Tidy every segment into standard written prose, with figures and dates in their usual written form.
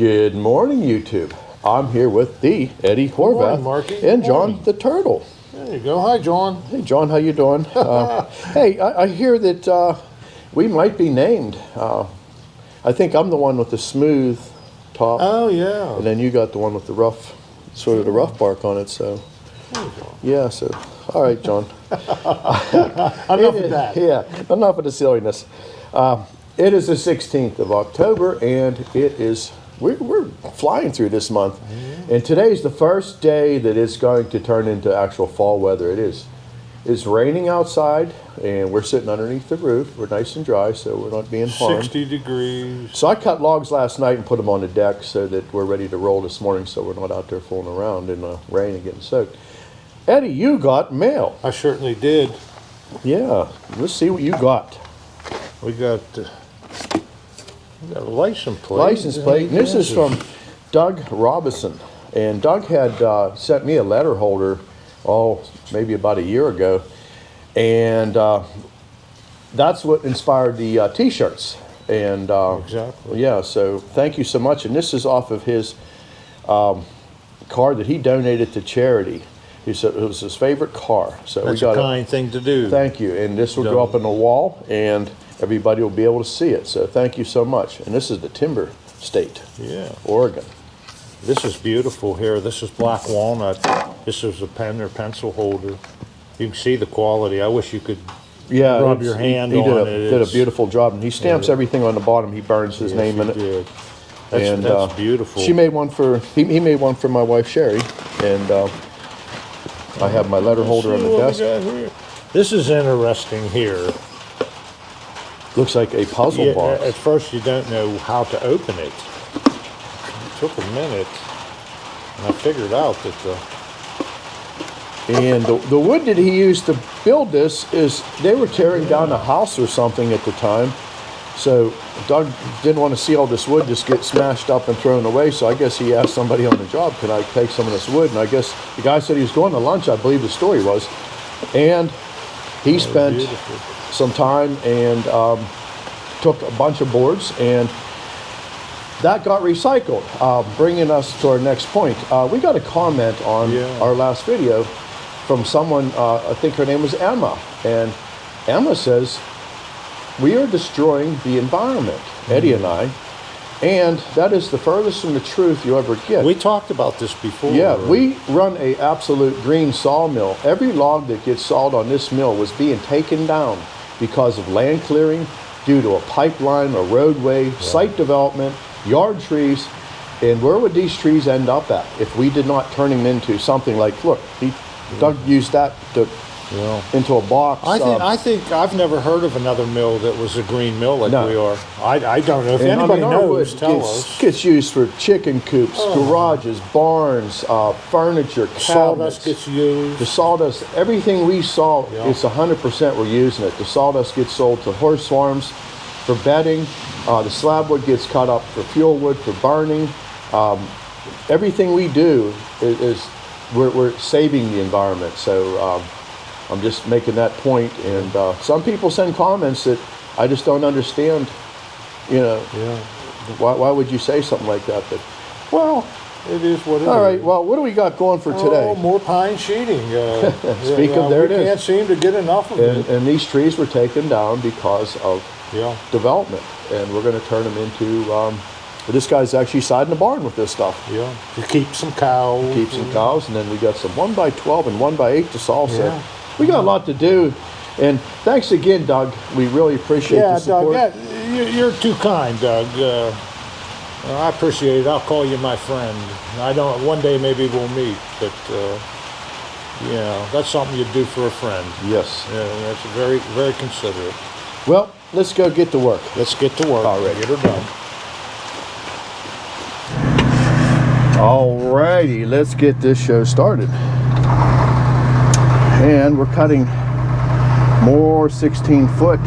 Good morning, YouTube. I'm here with the Eddie Horvath Marky. and John the Turtle. There you go. Hi, John. Hey, John, how you doing? Hey, I hear that we might be named. I think I'm the one with the smooth top. Oh, yeah. And then you got the one with the rough, sort of the rough bark on it. So, yeah. So, all right, John. Enough of that. Yeah, enough of the silliness. It is the 16th of October, and it is we're flying through this month. And today's the first day that it's going to turn into actual fall weather. It's raining outside, and we're sitting underneath the roof. We're nice and dry, so we're not being harmed. 60 degrees. So I cut logs last night and put them on the deck so that we're ready to roll this morning, so we're not out there fooling around in the rain and getting soaked. Eddie, you got mail. I certainly did. Yeah, let's see what you got. We got a license plate. License plate. And this is from Doug Robinson. And Doug had sent me a letter holder, maybe about a year ago. And that's what inspired the T-shirts. And exactly. Yeah, so thank you so much. And this is off of his car that he donated to charity. He said it was his favorite car. So that's we got a kind thing to do. Thank you. And this will go up on the wall, and everybody will be able to see it. So thank you so much. And this is the Timber State, Oregon. This is beautiful here. This is black walnut. This is a pen or pencil holder. You can see the quality. I wish you could rub your hand on it. He did a beautiful job. And he stamps everything on the bottom. He burns his name in it. Did. That's beautiful. She made one for, he made one for my wife, Sherry. And I have my letter holder on the desk. This is interesting here. Looks like a puzzle box. At first you don't know how to open it. It took a minute, and I figured out that And the wood that he used to build this is, they were tearing down a house or something at the time. So Doug didn't want to see all this wood just get smashed up and thrown away. So I guess he asked somebody on the job, can I take some of this wood? And I guess the guy said he was going to lunch, I believe the story was. And he spent some time and took a bunch of boards, and that got recycled, bringing us to our next point. We got a comment on our last video from someone, I think her name was Emma, and Emma says, we are destroying the environment, Eddie and I, and that is the furthest from the truth you ever get. We talked about this before. Yeah, we run a absolute green sawmill. Every log that gets sawed on this mill was being taken down because of land clearing, due to a pipeline, a roadway, site development, yard trees. And where would these trees end up at if we did not turn them into something like, look, Doug used that to into a box. I think I've never heard of another mill that was a green mill like we are. I don't know if anybody knows. Tell us. Gets used for chicken coops, garages, barns, furniture, cabinets. Sawdust gets used. The sawdust, everything we saw, it's 100% we're using it. The sawdust gets sold to horse farms for bedding. The slab wood gets cut up for fuel wood, for burning. Everything we do is we're saving the environment. So I'm just making that point. And some people send comments that I just don't understand. You know, why would you say something like that? But well, it is what it is. All right, well, what do we got going for today? Oh, more pine sheeting. Speak of, there it is. We can't seem to get enough of it. And these trees were taken down because of development. And we're going to turn them into, this guy's actually siding the barn with this stuff. Yeah, to keep some cows. Keep some cows, and then we got some 1x12 and 1x8 to saw. So we got a lot to do. And thanks again, Doug. We really appreciate the support. Doug, you're too kind, Doug. I appreciate it. I'll call you my friend. One day maybe we'll meet, but that's something you do for a friend. Yes. Yeah, that's very, very considerate. Well, let's go get to work. Let's get to work. All right. Get her done. All righty, let's get this show started. And we're cutting more 16-foot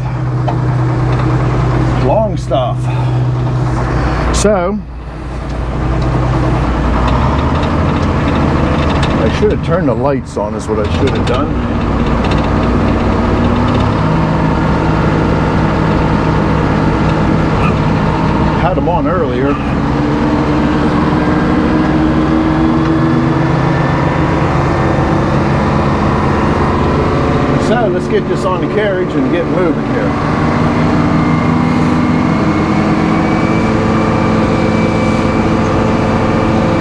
long stuff. So I should have turned the lights on, is what I should have done. Had them on earlier. So let's get this on the carriage and get moving here.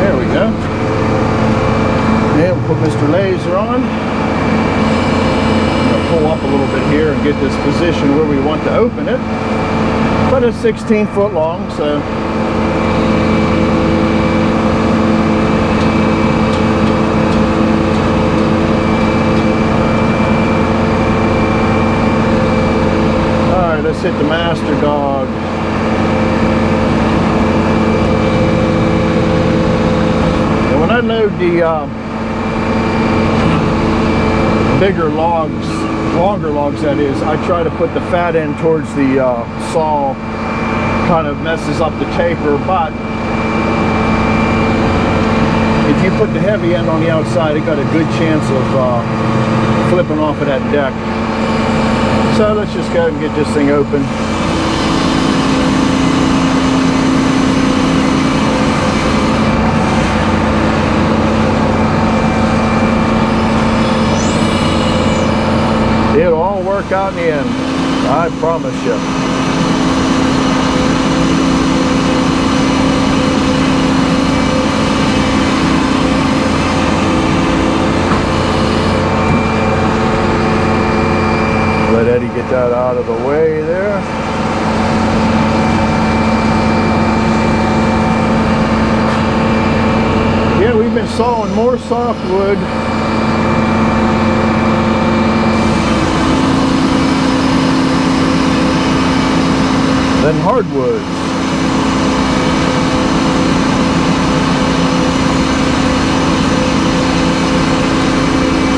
There we go. Then we'll put Mr. Laser on. I'm gonna pull up a little bit here and get this position where we want to open it. But it's 16 foot long, so let's hit the master dog. And when I load the bigger logs, longer logs that is, I try to put the fat end towards the saw. Kind of messes up the taper, but if you put the heavy end on the outside, it got a good chance of flipping off of that deck. So let's just go ahead and get this thing open. It'll all work out in the end, I promise you. Let Eddie get that out of the way there. Yeah, we've been sawing more softwood than hardwoods.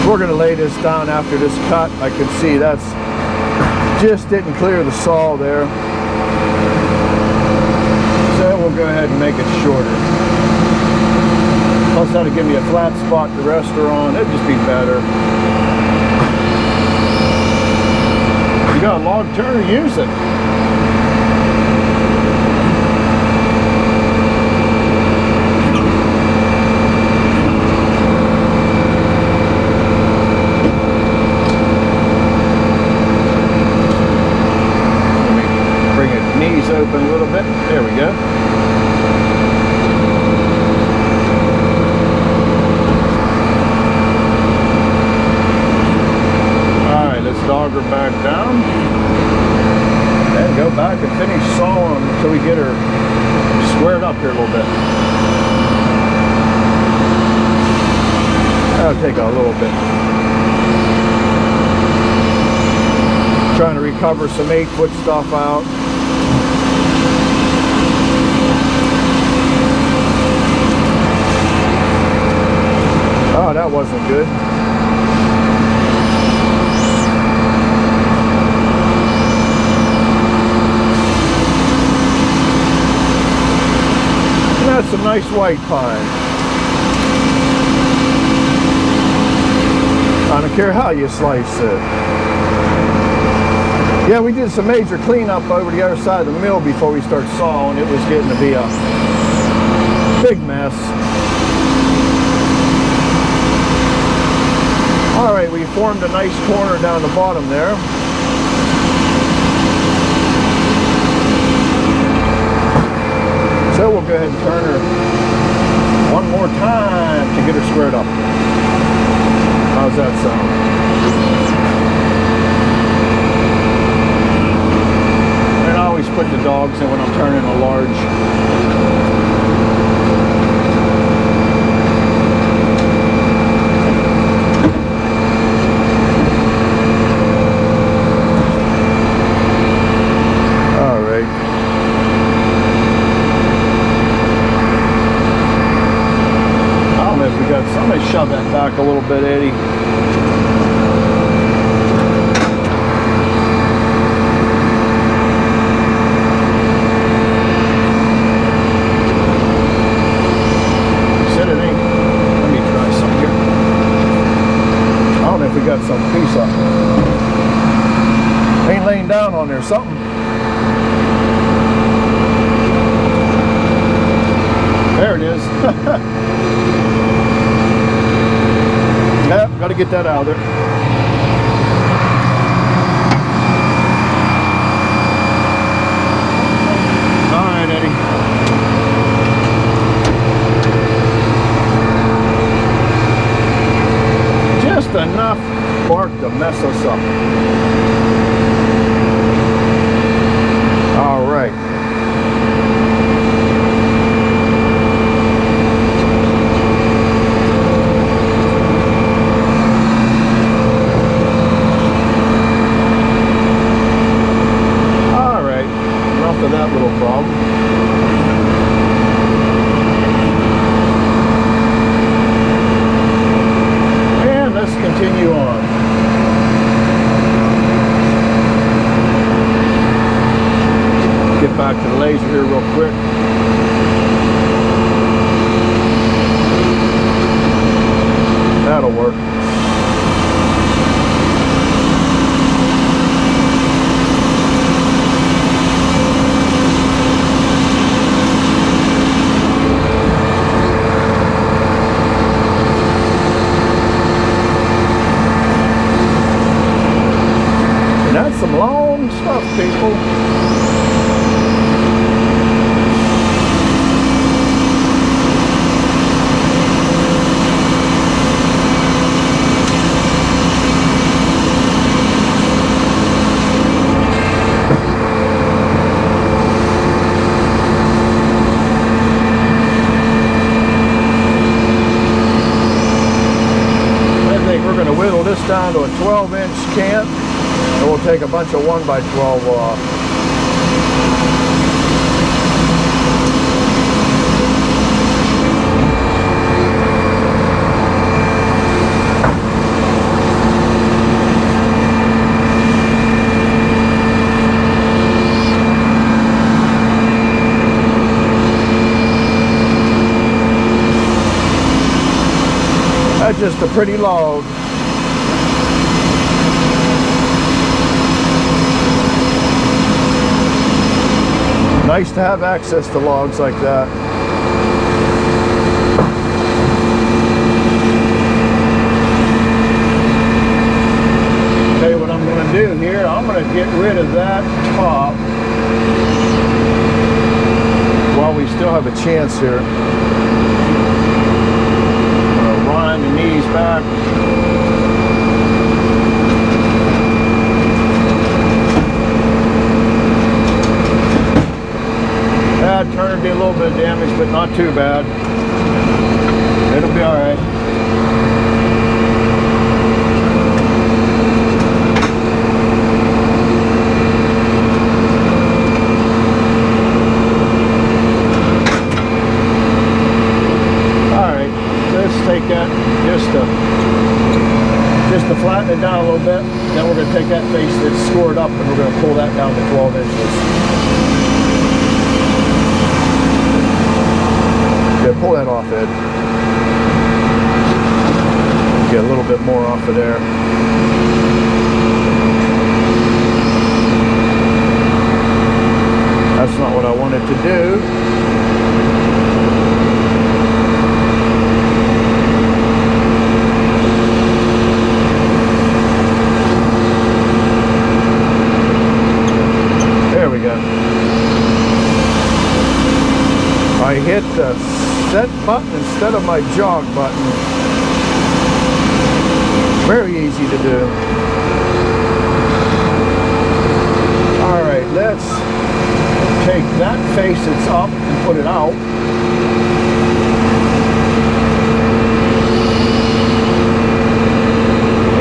We're going to lay this down after this cut. I can see that's just didn't clear the saw there. So we'll go ahead and make it shorter. Plus that'll give me a flat spot to rest her on. It'd just be better. If you got a log turner, use it. Open a little bit. There we go. Alright, let's dog her back down. And go back and finish sawing until we get her squared up here a little bit. That'll take a little bit. Trying to recover some 8-foot stuff out. Oh, that wasn't good. And that's some nice white pine. I don't care how you slice it. Yeah, we did some major cleanup over the other side of the mill before we start sawing. It was getting to be a big mess. All right, we formed a nice corner down the bottom there. So we'll go ahead and turn her one more time to get her squared up. How's that sound? And I always put the dogs in when I'm turning a large. Somebody shove that back a little bit, Eddie. Said it ain't. Let me try some here. I don't know if we got some piece of it. Ain't laying down on there, something. There it is. Yep, got to get that out of there. enough bark to mess us up. All right. All right. Enough of that little problem. Let's continue on. Get back to the laser here real quick. That'll work. That's some long stuff, people. I think we're going to whittle this down to a 12-inch cant. And we'll take a bunch of 1x12 off. That's just a pretty log. Nice to have access to logs like that. Okay, what I'm going to do here, I'm going to get rid of that top while we still have a chance here. I'm going to wind the knees back. Turn be a little bit of damage, but not too bad. It'll be all right. All right, let's take that just to flatten it down a little bit. Then we're going to take that face that's scored up and we're going to pull that down to 12 inches. Pull that off, Ed. Get a little bit more off of there. That's not what I wanted to do. There we go. I hit the set button instead of my jog button. Very easy to do. All right, let's take that face that's up and put it out.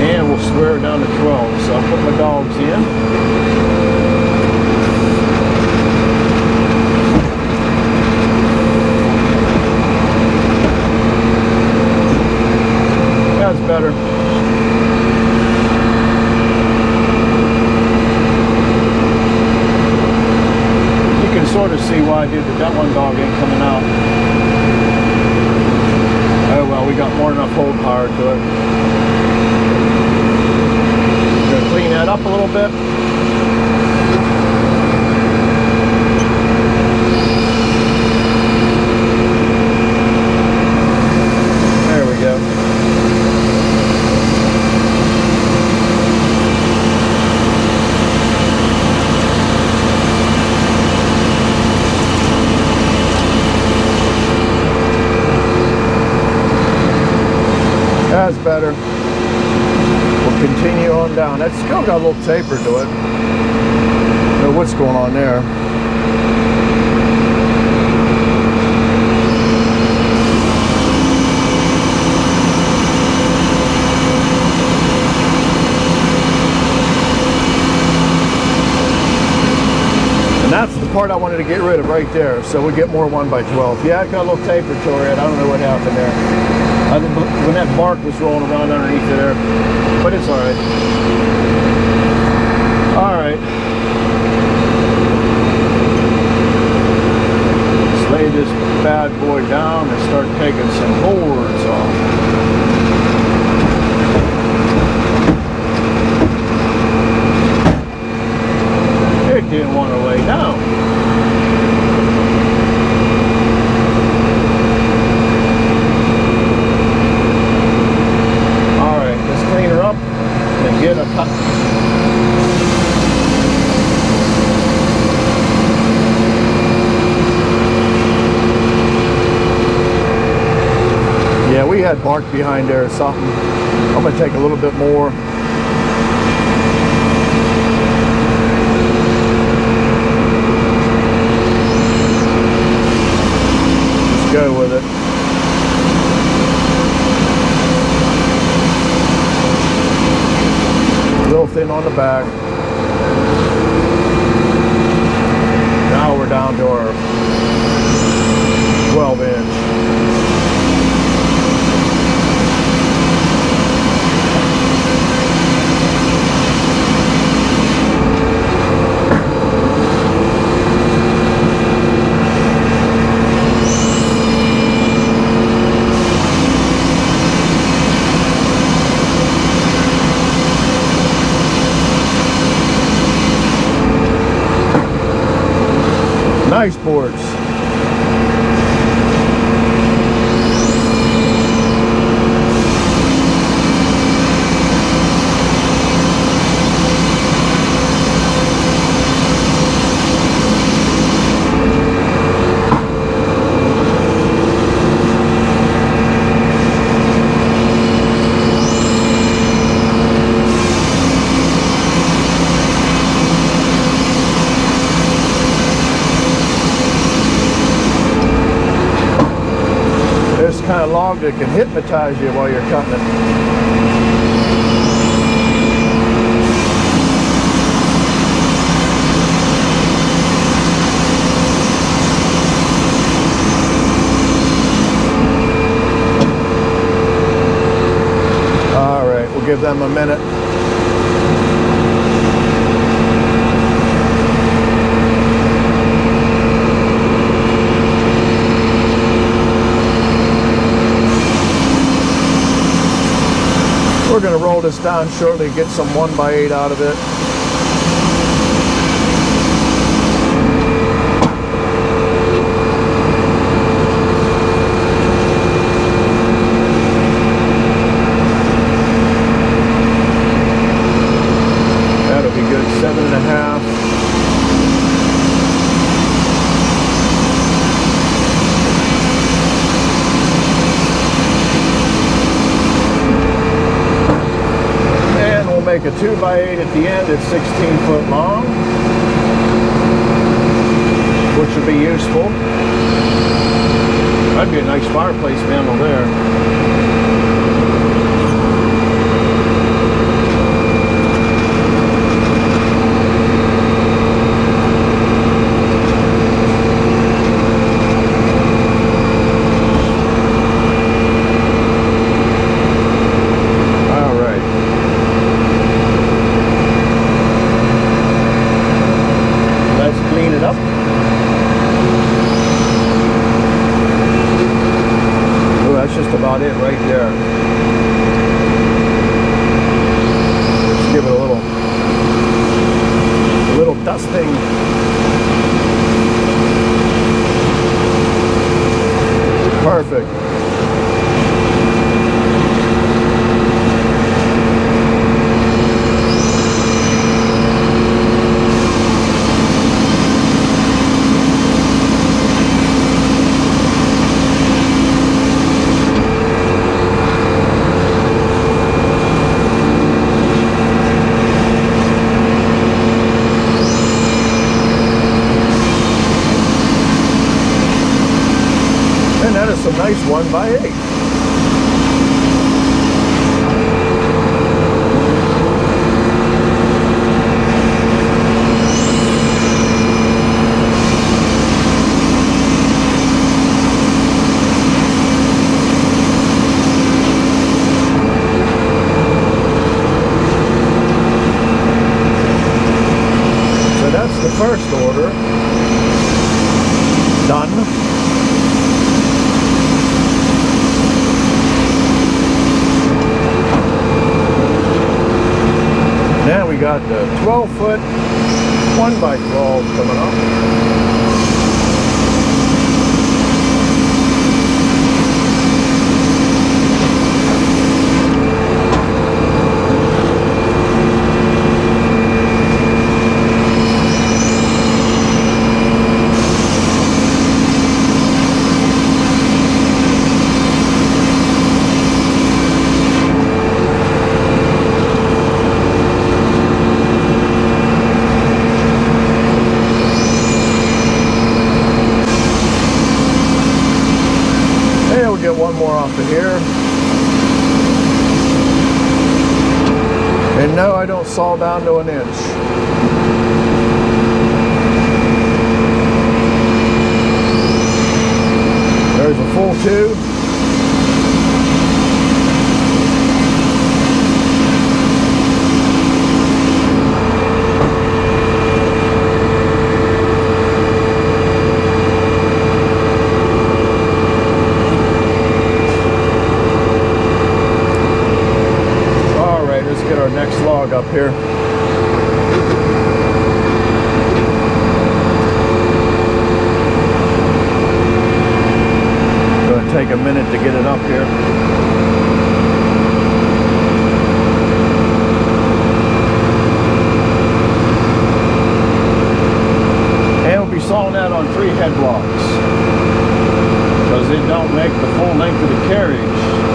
And we'll square it down to 12. So I'll put my dogs in. That's better. You can sort of see why I did that. That one dog ain't coming out. Oh well, we got more than enough hold power to it. Gonna clean that up a little bit. There we go. That's better. Continue on down. That's still got a little taper to it. Don't know what's going on there. And that's the part I wanted to get rid of right there, so we get more 1x12. Yeah, it got a little taper to it. I don't know what happened there. When that bark was rolling around underneath it there, but it's all right. All right. Let's lay this bad boy down and start taking some boards off. It didn't want to lay down. Get a cut. Yeah, we had bark behind there or something. I'm going to take a little bit more. Just go with it. Real thin on the back. Now we're down to our 12-inch. Nice boards. Kind of log that can hypnotize you while you're cutting it. All right, we'll give them a minute. We're going to roll this down shortly, get some 1x8 out of it. That'll be good, 7.5. Make a 2x8 at the end. It's 16 foot long, which would be useful. That'd be a nice fireplace mantle there. nice 1x8. The first order done. Now we got the 12-foot 1x12 coming up. Get one more off of here. And no, I don't saw down to an inch. There's a full 2. Next log up here. Gonna take a minute to get it up here. And we'll be sawing that on 3 head blocks because it don't make the full length of the carriage.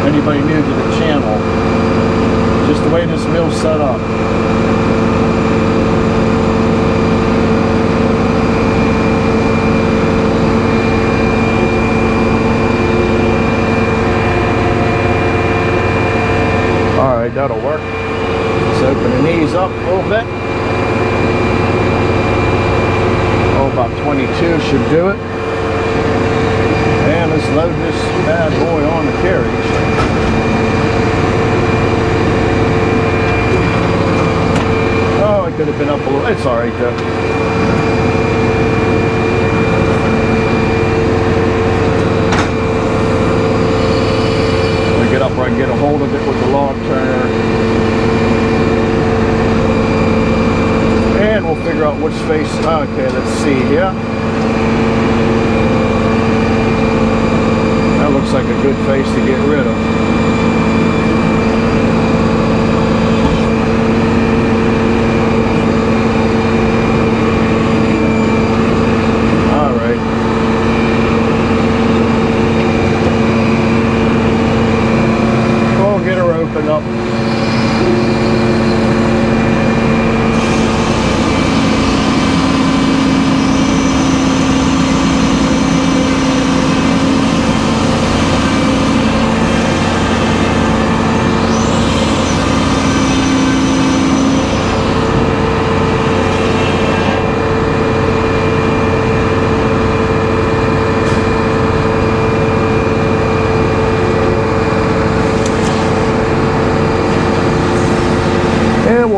Anybody new to the channel, just the way this mill's set up. Alright, that'll work. Let's open the knees up a little bit. Oh, about 22 should do it. And let's load this bad boy on the carriage. Could have been up a little. It's all right though. We'll get up where I can get a hold of it with the log turner, and we'll figure out which face. Okay, let's see here. That looks like a good face to get rid of. Up.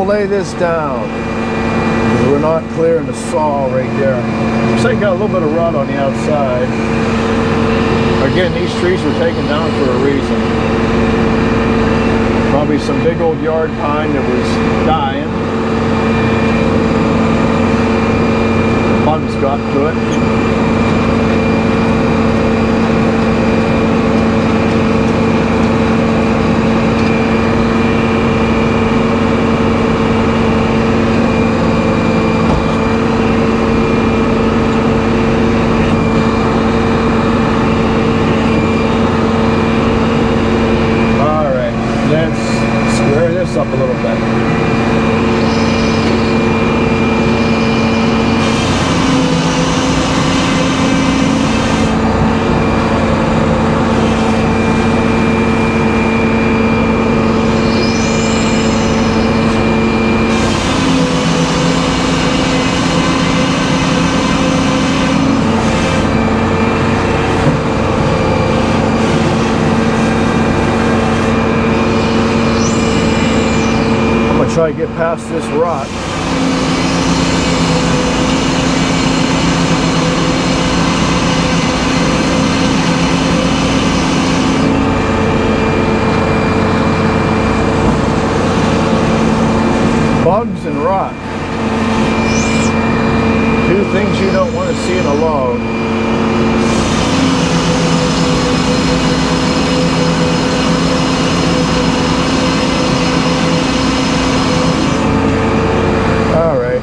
Lay this down because we're not clearing the saw right there. Looks like got a little bit of rot on the outside. Again, these trees were taken down for a reason. Probably some big old yard pine that was dying. Bugs got to it. Up a little bit. Try to get past this rot. Bugs and rot. Two things you don't want to see in a log. Alright,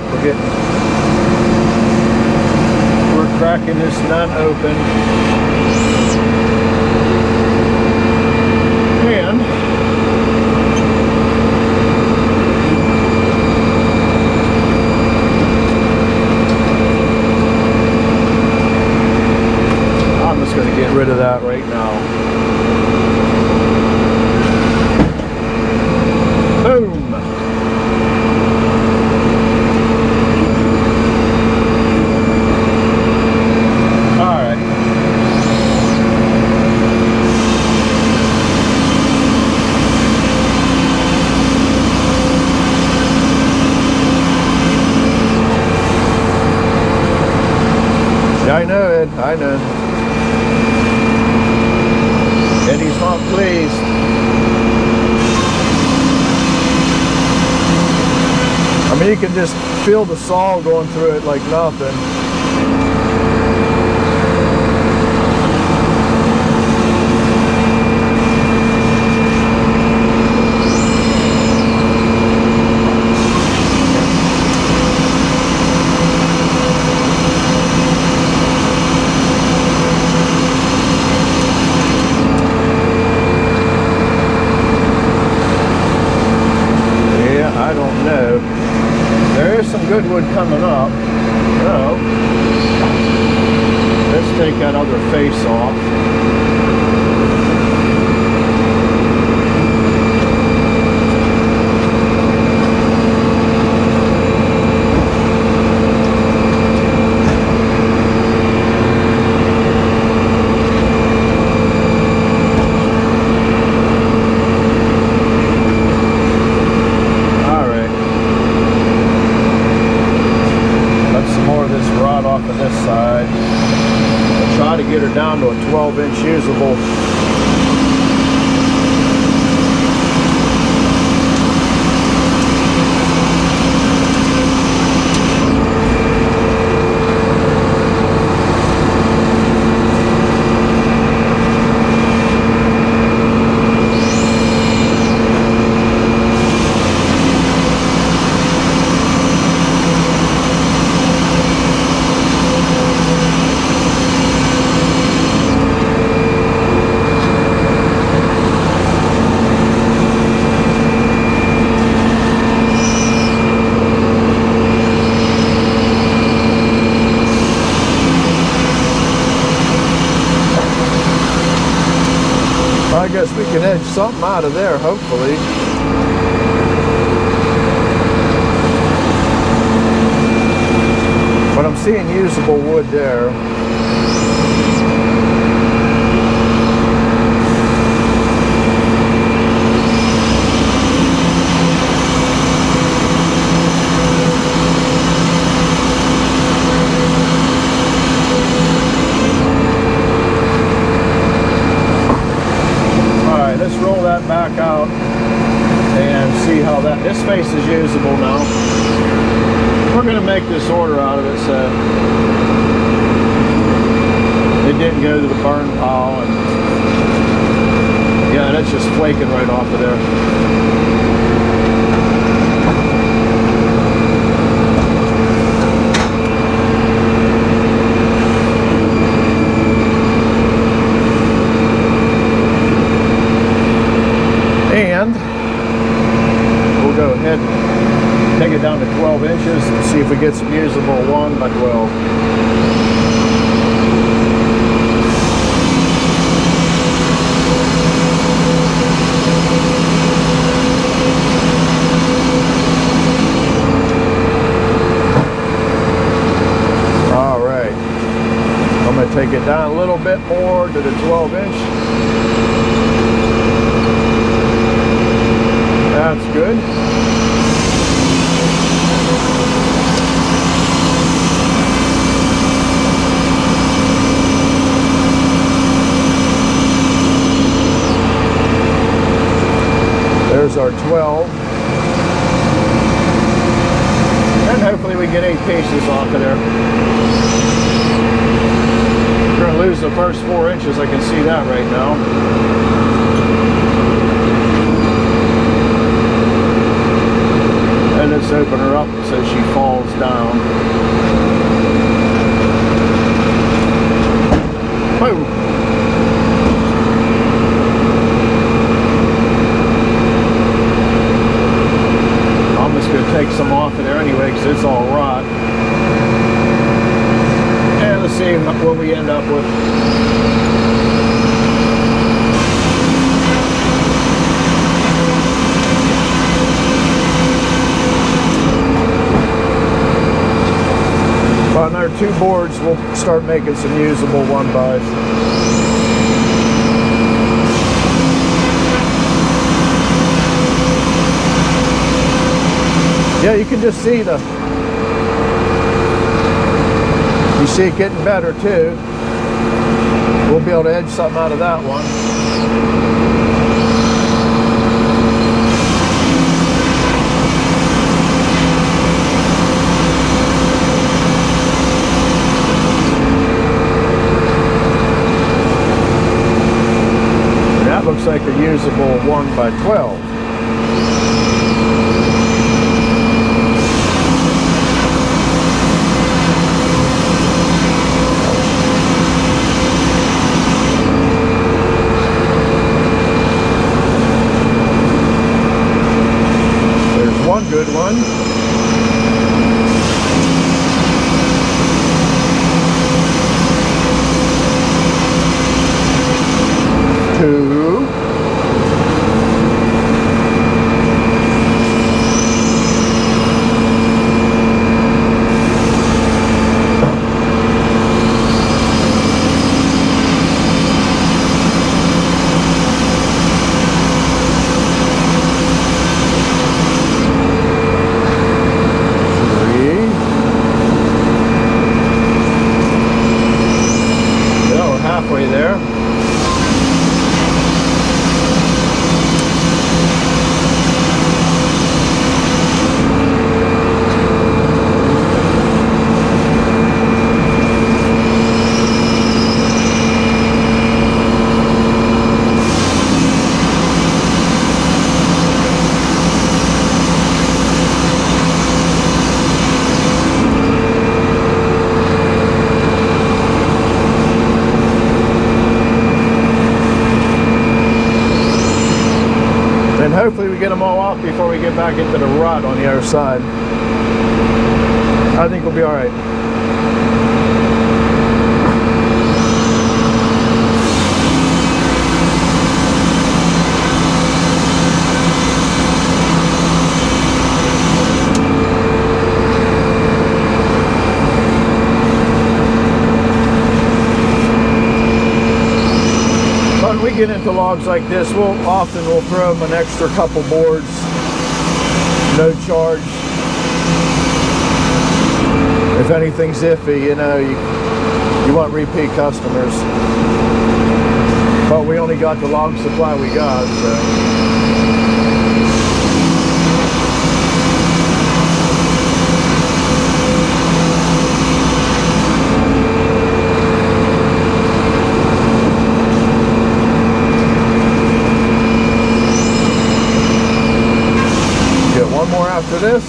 we're cracking this nut open. And I'm just going to get rid of that right now. Boom! I know, Ed, I know. And he's not pleased. I mean, you can just feel the saw going through it like nothing. I don't know. There is some good wood coming up. So, let's take that other face off. Off of this side. I'll try to get her down to a 12-inch usable. I guess we can edge something out of there, hopefully. But I'm seeing usable wood there. Let's roll that back out and see how this face is usable now. We're going to make this order out of it so it didn't go to the burn pile. And yeah, that's just flaking right off of there. And we'll go ahead and take it down to 12 inches and see if we get some usable 1x12. All right, I'm going to take it down a little bit more to the 12-inch. That's good. And hopefully we get 8 pieces off of there. We're going to lose the first 4 inches, I can see that right now. And let's open her up so she falls down. Boom! I'm just going to take some off of there anyway because it's all rot. And let's see what we end up with. About another 2 boards, we'll start making some usable 1-bys. Yeah, you can just see you see it getting better too. We'll be able to edge something out of that one. That looks like a usable 1x12. There's one good one. Two. Halfway there. And hopefully we get them all off before we get back into the rut on the other side. I think we'll be all right. When we get into logs like this, we'll throw them an extra couple boards, no charge. If anything's iffy, you know, you want repeat customers. But we only got the log supply we got, so. One more after this.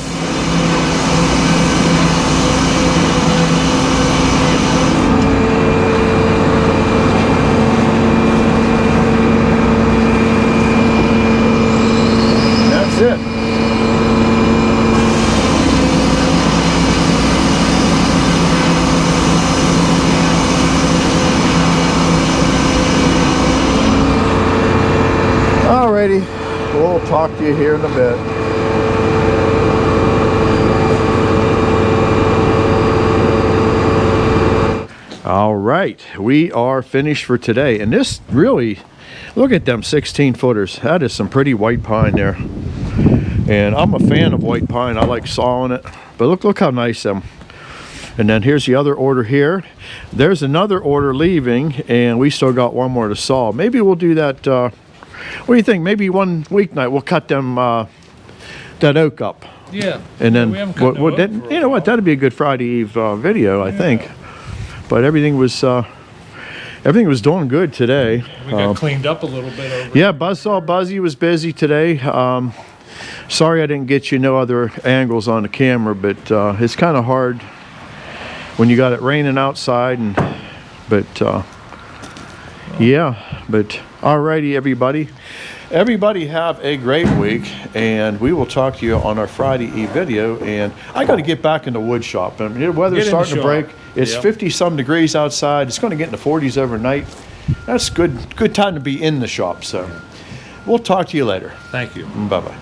That's it. Alrighty, we'll talk to you here in a bit. All right, we are finished for today. And this really, look at them 16 footers. That is some pretty white pine there. And I'm a fan of white pine. I like sawing it. But look how nice them. And then here's the other order here. There's another order leaving, and we still got one more to saw. Maybe we'll do that. What do you think? Maybe one weeknight we'll cut them that oak up. Yeah. And then we haven't cut no what oak didn't, for a you know what, while. that'd be a good Friday Eve video, I think. But everything was doing good today. We got cleaned up a little bit over. Yeah, Buzzsaw Buzzy was busy today. Sorry I didn't get you no other angles on the camera, but it's kind of hard when you got it raining outside. Yeah, but alrighty, everybody. Everybody have a great week, and we will talk to you on our Friday Eve video. And I got to get back in the wood shop. I mean, the weather's Get in the starting to shop. break. It's Yep. 50-some degrees outside. It's going to get in the 40s overnight. That's good time to be in the shop. So we'll talk to you later. Thank you. Bye-bye.